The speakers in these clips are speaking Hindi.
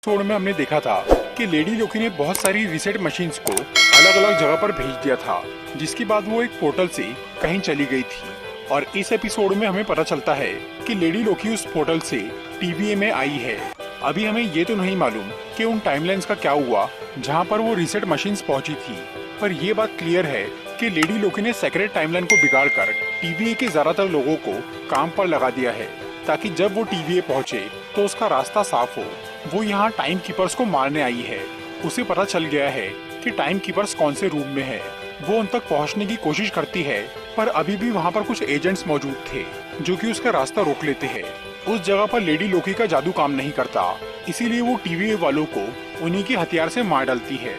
एपिसोड में हमने देखा था कि लेडी लोकी ने बहुत सारी रीसेट मशीन्स को अलग अलग जगह पर भेज दिया था, जिसके बाद वो एक पोर्टल से कहीं चली गई थी। और इस एपिसोड में हमें पता चलता है कि लेडी लोकी उस पोर्टल से टीवीए में आई है। अभी हमें ये तो नहीं मालूम कि उन टाइमलाइंस का क्या हुआ जहाँ पर वो रीसेट मशीन्स पहुँची थी, पर ये बात क्लियर है कि लेडी लोकी ने सेक्रेट टाइमलाइन को बिगाड़ कर टीवीए के ज्यादातर लोगों को काम पर लगा दिया है, ताकि जब वो टीवीए पहुँचे तो उसका रास्ता साफ हो। वो यहाँ टाइम कीपर्स को मारने आई है। उसे पता चल गया है कि टाइम कीपर्स कौन से रूम में है। वो उन तक पहुँचने की कोशिश करती है, पर अभी भी वहाँ पर कुछ एजेंट्स मौजूद थे जो कि उसका रास्ता रोक लेते हैं। उस जगह पर लेडी लोकी का जादू काम नहीं करता, इसीलिए वो टीवीए वालों को उन्हीं के हथियार से मार डालती है।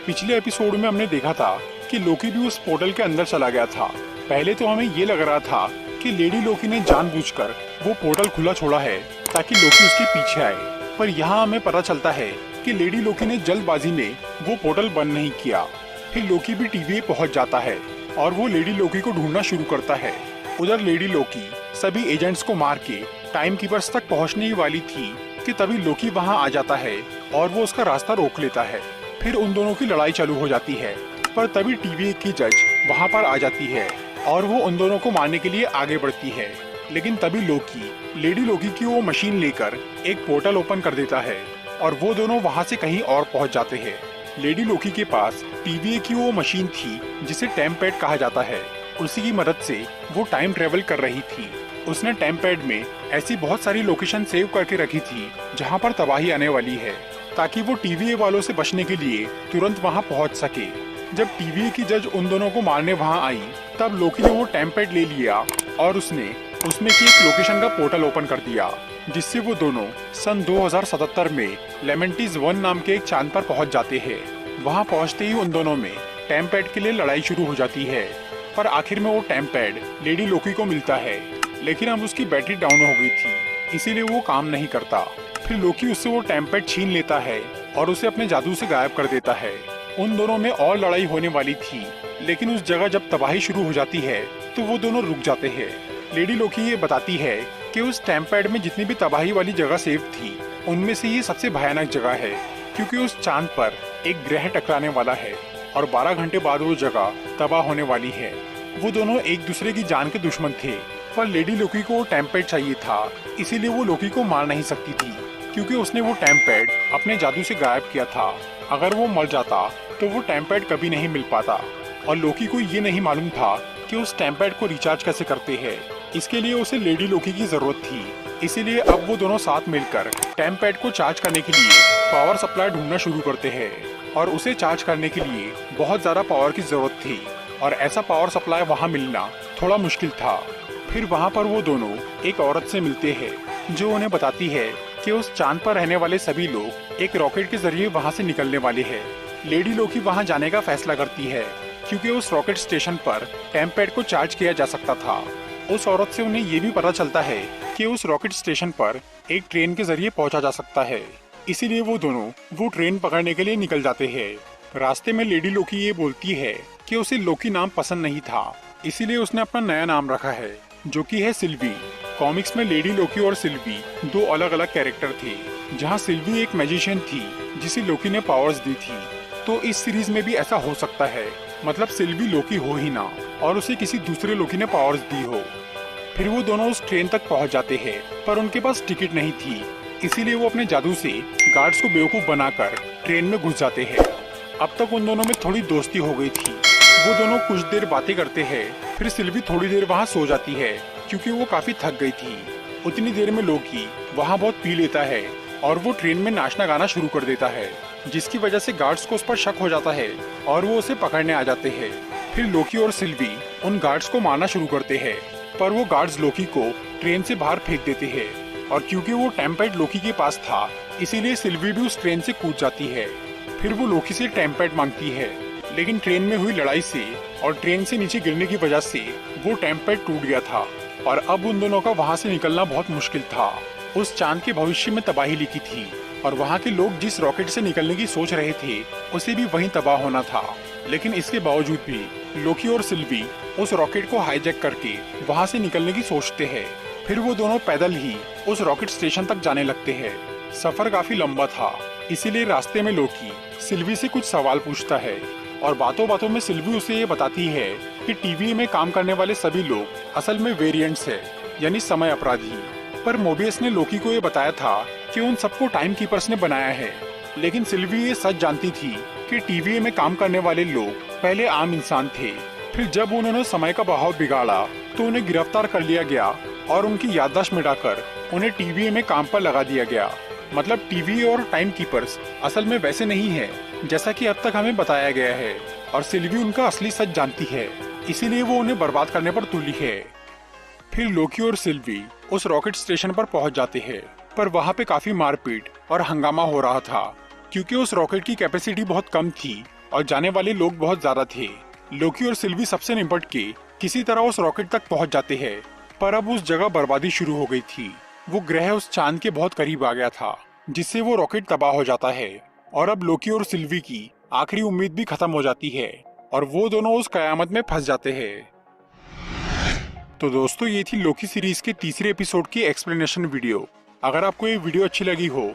पिछले एपिसोड में हमने देखा था कि लोकी भी उस पोर्टल के अंदर चला गया था। पहले तो हमें ये लग रहा था कि लेडी लोकी ने जानबूझकर वो पोर्टल खुला छोड़ा है ताकि लोकी उसके पीछे आए, पर यहाँ हमें पता चलता है कि लेडी लोकी ने जल्दबाजी में वो पोर्टल बंद नहीं किया। फिर लोकी भी टीवीए पहुँच जाता है और वो लेडी लोकी को ढूंढना शुरू करता है। उधर लेडी लोकी सभी एजेंट्स को मार के टाइम कीपर्स तक पहुँचने ही वाली थी कि तभी लोकी वहाँ आ जाता है और वो उसका रास्ता रोक लेता है। फिर उन दोनों की लड़ाई चालू हो जाती है, पर तभी टीवीए की जज वहाँ पर आ जाती है और वो उन दोनों को मारने के लिए आगे बढ़ती है। लेकिन तभी लोकी लेडी लोकी की वो मशीन लेकर एक पोर्टल ओपन कर देता है और वो दोनों वहाँ से कहीं और पहुँच जाते हैं। लेडी लोकी के पास टीवीए की वो मशीन थी जिसे टाइम पैड कहा जाता है। उसी की मदद से वो टाइम ट्रेवल कर रही थी। उसने टाइम पैड में ऐसी बहुत सारी लोकेशन सेव करके रखी थी जहाँ पर तबाही आने वाली है, ताकि वो टीवीए वालों से बचने के लिए तुरंत वहाँ पहुँच सके। जब टीवीए की जज उन दोनों को मारने वहाँ आई, तब लोकी ने वो टाइम पैड ले लिया और उसने उसमें की एक लोकेशन का पोर्टल ओपन कर दिया, जिससे वो दोनों सन 2077 में लेमेंटिस 1 नाम के एक चांद पर पहुंच जाते हैं। वहां पहुंचते ही उन दोनों में टाइम पैड के लिए लड़ाई शुरू हो जाती है, पर आखिर में वो टाइम पैड लेडी लोकी को मिलता है। लेकिन अब उसकी बैटरी डाउन हो गई थी, इसीलिए वो काम नहीं करता। फिर लोकी उससे वो टाइम पैड छीन लेता है और उसे अपने जादू से गायब कर देता है। उन दोनों में और लड़ाई होने वाली थी, लेकिन उस जगह जब तबाही शुरू हो जाती है तो वो दोनों रुक जाते हैं। लेडी लोकी ये बताती है कि उस टाइम पैड में जितनी भी तबाही वाली जगह सेव थी, उनमें से ये सबसे भयानक जगह है, क्योंकि उस चांद पर एक ग्रह टकराने वाला है और 12 घंटे बाद वो जगह तबाह होने वाली है। वो दोनों एक दूसरे की जान के दुश्मन थे, पर लेडी लोकी को वो टाइम पैड चाहिए था, इसीलिए वो लोकी को मार नहीं सकती थी, क्योंकि उसने वो टाइम पैड अपने जादू से गायब किया था। अगर वो मर जाता तो वो टाइम पैड कभी नहीं मिल पाता। और लोकी को ये नहीं मालूम था कि उस टाइम पैड को रिचार्ज कैसे करते हैं। इसके लिए उसे लेडी लोकी की जरूरत थी, इसीलिए अब वो दोनों साथ मिलकर टाइम पैड को चार्ज करने के लिए पावर सप्लाई ढूंढना शुरू करते हैं। और उसे चार्ज करने के लिए बहुत ज्यादा पावर की जरूरत थी, और ऐसा पावर सप्लाई वहाँ मिलना थोड़ा मुश्किल था। फिर वहाँ पर वो दोनों एक औरत से मिलते हैं जो उन्हें बताती है कि उस चांद पर रहने वाले सभी लोग एक रॉकेट के जरिए वहाँ से निकलने वाले हैं। लेडी लोकी वहाँ जाने का फैसला करती है, क्योंकि उस रॉकेट स्टेशन पर टाइम पैड को चार्ज किया जा सकता था। उस औरत से उन्हें ये भी पता चलता है कि उस रॉकेट स्टेशन पर एक ट्रेन के जरिए पहुंचा जा सकता है, इसीलिए वो दोनों वो ट्रेन पकड़ने के लिए निकल जाते हैं। रास्ते में लेडी लोकी ये बोलती है कि उसे लोकी नाम पसंद नहीं था, इसीलिए उसने अपना नया नाम रखा है, जो कि है सिल्वी। कॉमिक्स में लेडी लोकी और सिल्वी दो अलग अलग कैरेक्टर थे, जहाँ सिल्वी एक मैजिशियन थी जिसे लोकी ने पावर्स दी थी। तो इस सीरीज में भी ऐसा हो सकता है, मतलब सिल्वी लोकी हो ही ना और उसे किसी दूसरे लोकी ने पावर्स दी हो। फिर वो दोनों उस ट्रेन तक पहुंच जाते हैं, पर उनके पास टिकट नहीं थी, इसीलिए वो अपने जादू से गार्ड्स को बेवकूफ बनाकर ट्रेन में घुस जाते हैं। अब तक उन दोनों में थोड़ी दोस्ती हो गई थी। वो दोनों कुछ देर बातें करते हैं, फिर सिल्वी थोड़ी देर वहाँ सो जाती है, क्योंकि वो काफी थक गई थी। उतनी देर में लोकी वहाँ बहुत पी लेता है और वो ट्रेन में नाचना गाना शुरू कर देता है, जिसकी वजह से गार्ड्स को उस पर शक हो जाता है और वो उसे पकड़ने आ जाते हैं। फिर लोकी और सिल्वी उन गार्ड्स को मारना शुरू करते हैं, पर वो गार्ड्स लोकी को ट्रेन से बाहर फेंक देते हैं। और क्योंकि वो टाइम पैड लोकी के पास था, इसीलिए सिल्वी भी उस ट्रेन से कूद जाती है। फिर वो लोकी से टाइम पैड मांगती है, लेकिन ट्रेन में हुई लड़ाई से और ट्रेन से नीचे गिरने की वजह से वो टाइम पैड टूट गया था, और अब उन दोनों का वहाँ से निकलना बहुत मुश्किल था। उस चांद के भविष्य में तबाही लिखी थी, और वहाँ के लोग जिस रॉकेट से निकलने की सोच रहे थे, उसे भी वहीं तबाह होना था। लेकिन इसके बावजूद भी लोकी और सिल्वी उस रॉकेट को हाईजैक करके वहाँ से निकलने की सोचते हैं। फिर वो दोनों पैदल ही उस रॉकेट स्टेशन तक जाने लगते हैं। सफर काफी लंबा था इसीलिए रास्ते में लोकी सिल्वी से कुछ सवाल पूछता है और बातों बातों में सिल्वी उसे ये बताती है कि टीवी में काम करने वाले सभी लोग असल में वेरिएंट्स है, यानी समय अपराधी। पर मोबियस ने लोकी को ये बताया था कि उन सबको टाइम कीपर्स ने बनाया है, लेकिन सिल्वी ये सच जानती थी कि टीवी में काम करने वाले लोग पहले आम इंसान थे। फिर जब उन्होंने समय का बहाव बिगाड़ा तो उन्हें गिरफ्तार कर लिया गया और उनकी याददाश्त मिटाकर उन्हें टीवी में काम पर लगा दिया गया। मतलब टीवी और टाइम कीपर्स असल में वैसे नहीं है जैसा कि अब तक हमें बताया गया है, और सिल्वी उनका असली सच जानती है, इसीलिए वो उन्हें बर्बाद करने पर तुली है। फिर लोकी और सिल्वी उस रॉकेट स्टेशन पर पहुंच जाते हैं, पर वहां पे काफी मारपीट और हंगामा हो रहा था क्योंकि उस रॉकेट की कैपेसिटी बहुत कम थी और जाने वाले लोग बहुत ज्यादा थे। लोकी और सिल्वी सबसे निपट के किसी तरह उस रॉकेट तक पहुंच जाते हैं, पर अब उस जगह बर्बादी शुरू हो गई थी। वो ग्रह उस चांद के बहुत करीब आ गया था, जिससे वो रॉकेट तबाह हो जाता है और अब लोकी और सिल्वी की आखिरी उम्मीद भी खत्म हो जाती है और वो दोनों उस कयामत में फंस जाते हैं। तो दोस्तों, ये थी लोकी सीरीज के तीसरे एपिसोड की एक्सप्लेनेशन वीडियो। अगर आपको ये वीडियो अच्छी लगी हो